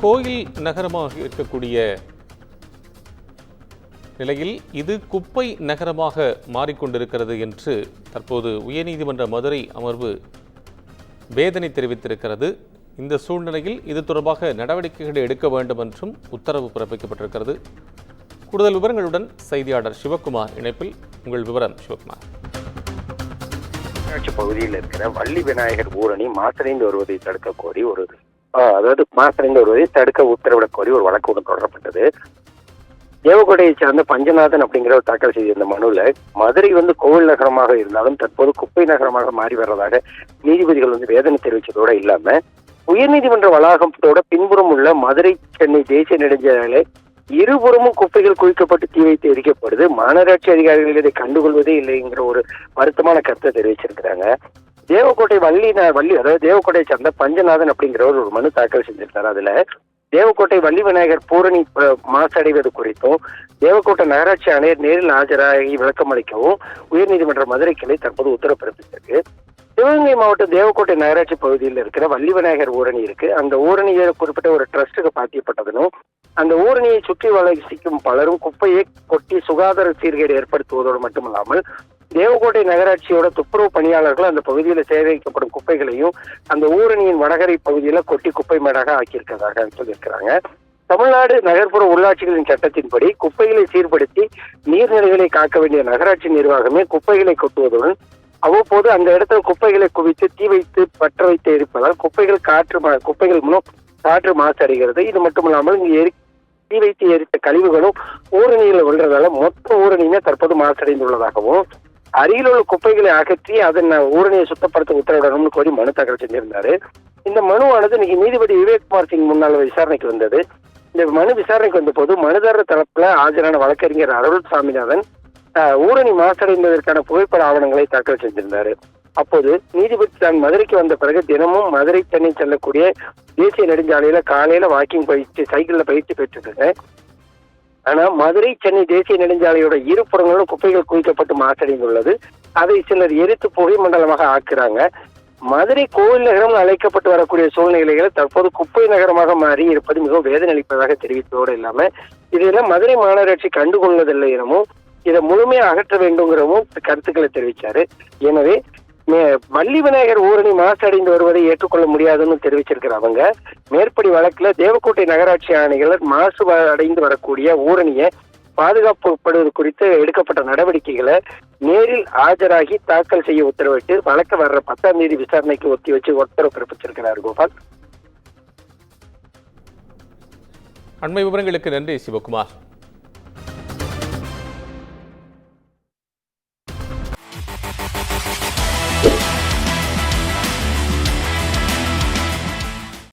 கோயில் நகரமாக இருக்கக்கூடிய நிலையில் இது குப்பை நகரமாக மாறிக்கொண்டிருக்கிறது என்று தற்போது உயர்நீதிமன்ற மதுரை அமர்வு வேதனை தெரிவித்திருக்கிறது. இந்த சூழ்நிலையில் இது தொடர்பாக நடவடிக்கைகளை எடுக்க வேண்டும் என்றும் உத்தரவு பிறப்பிக்கப்பட்டிருக்கிறது. கூடுதல் விவரங்களுடன் செய்தியாளர் சிவகுமார் இணைப்பில். உங்கள் விவரம் சிவகுமார். பகுதியில் இருக்கிற வள்ளி விநாயகர் ஊரணி மாசடைந்து வருவதை தடுக்க கோரி மாசடைந்து வருவதை தடுக்க உத்தரவிடக் கோரி ஒரு வழக்கு ஒன்று தொடரப்பட்டது. தேவகோட்டையை சார்ந்த பஞ்சநாதன் அப்படிங்கிற ஒரு தாக்கல் செய்திருந்த மனுவில் மதுரை கோவில் நகரமாக இருந்தாலும் தற்போது குப்பை நகரமாக மாறி வர்றதாக நீதிபதிகள் வேதனை தெரிவித்ததோடு இல்லாம உயர்நீதிமன்ற வளாகத்தோட பின்புறம் உள்ள மதுரை சென்னை தேசிய நெடுஞ்சாலை இருபுறமும் குப்பைகள் குவிக்கப்பட்டு தீ வைத்து எரிக்கப்படுது, மாநகராட்சி அதிகாரிகள் இதை கண்டுகொள்வதே இல்லைங்கிற ஒரு வருத்தமான கருத்தை தெரிவிச்சிருக்கிறாங்க. தேவக்கோட்டை தேவக்கோட்டையை சார்ந்த பஞ்சநாதன் அப்படிங்கிறவர் ஒரு மனு தாக்கல் செஞ்சிருக்காரு. அதுல தேவக்கோட்டை வள்ளி விநாயகர் பூரணி மாசடைவது குறித்தும் தேவக்கோட்டை நகராட்சி ஆணையர் நேரில் ஆஜராகி விளக்கம் அளிக்கவும் உயர்நீதிமன்ற மதுரை கிளை தற்போது உத்தரவு பிறப்பித்திருக்கு. சிவகங்கை மாவட்டம் தேவக்கோட்டை நகராட்சி பகுதியில் இருக்கிற வள்ளி விநாயகர் ஊரணி இருக்கு. அந்த ஊரணியை குறிப்பிட்ட ஒரு ட்ரஸ்டுக்கு பாத்தியப்பட்டதும் அந்த ஊரணியை சுற்றி வசிக்கும் பலரும் குப்பையை கொட்டி சுகாதார சீர்கேடு ஏற்படுத்துவதோடு மட்டுமல்லாமல் தேவக்கோட்டை நகராட்சியோட துப்புரவு பணியாளர்கள் அந்த பகுதியில் சேகரிக்கப்படும் குப்பைகளையும் அந்த ஊரணியின் வடகரை பகுதியில கொட்டி குப்பை மேடாக ஆக்கியிருக்கிறதாக சொல்லியிருக்கிறாங்க. தமிழ்நாடு நகர்ப்புற உள்ளாட்சிகளின் சட்டத்தின்படி குப்பைகளை சீர்படுத்தி நீர்நிலைகளை காக்க வேண்டிய நகராட்சி நிர்வாகமே குப்பைகளை கொட்டுவதுடன் அவ்வப்போது அந்த இடத்துல குப்பைகளை குவித்து தீ வைத்து பற்ற வைத்து எரிப்பதால் குப்பைகள் மூலம் காற்று மாசடைகிறது. இது மட்டுமல்லாமல் இங்கு தீ வைத்து எரித்த கழிவுகளும் ஊரணியில் விழுறதால மொத்த ஊரணியுமே தற்போது மாசடைந்துள்ளதாகவும் அருகில் உள்ள குப்பைகளை அகற்றி அதன் ஊரணியை சுத்தப்படுத்த உத்தரவிடணும்னு கோரி மனு தாக்கல் செஞ்சிருந்தாரு. இந்த மனுவானது இன்னைக்கு நீதிபதி விவேக்குமார் சிங் முன்னால் விசாரணைக்கு வந்தது. இந்த மனு விசாரணைக்கு வந்த போது மனுதாரர் தரப்புல ஆஜரான வழக்கறிஞர் அருள் சாமிநாதன் ஊரணி மாசடைந்ததற்கான புகைப்பட ஆவணங்களை தாக்கல் செஞ்சிருந்தாரு. அப்போது நீதிபதி தான் மதுரைக்கு வந்த பிறகு தினமும் மதுரை சென்னை செல்லக்கூடிய தேசிய நெடுஞ்சாலையில காலையில வாக்கிங் பயிற்சி சைக்கிள்ல பயிற்சி பெற்றுட்டு இருக்கேன். ஆனா மதுரை சென்னை தேசிய நெடுஞ்சாலையோட இருபுறங்களும் குப்பைகள் குவிக்கப்பட்டு மாசடைந்துள்ளது. அதை சிலர் எரித்து புகை மண்டலமாக ஆக்குறாங்க. மதுரை கோவில் நகரம் அழைக்கப்பட்டு வரக்கூடிய சூழ்நிலைகளை தற்போது குப்பை நகரமாக மாறி இருப்பது மிகவும் வேதனை அளிப்பதாக தெரிவித்ததோடு இல்லாம இதெல்லாம் மதுரை மாநகராட்சி கண்டுகொள்வதில்லை எனவும் இதை முழுமையாக அகற்ற வேண்டும்ங்கிறவும் கருத்துக்களை தெரிவிச்சாரு. எனவே வள்ளி விநாயகர் ஊரணி மாசடைந்து வருவதை ஏற்றுக்கொள்ள முடியாதுன்னு தெரிவிச்சிருக்கிற அவங்க மேற்படி வழக்குல தேவக்கோட்டை நகராட்சி ஆணையாளர் மாசு அடைந்து வரக்கூடிய ஊரணியை பாதுகாப்புப்படுவது குறித்து எடுக்கப்பட்ட நடவடிக்கைகளை நேரில் ஆஜராகி தாக்கல் செய்ய உத்தரவிட்டு வழக்கு வர்ற 10ஆம் தேதி விசாரணைக்கு ஒத்தி வச்சு உத்தரவு பிறப்பிச்சிருக்கிறார். கோபால், அண்மை விவரங்களுக்கு நன்றி சிவகுமார்.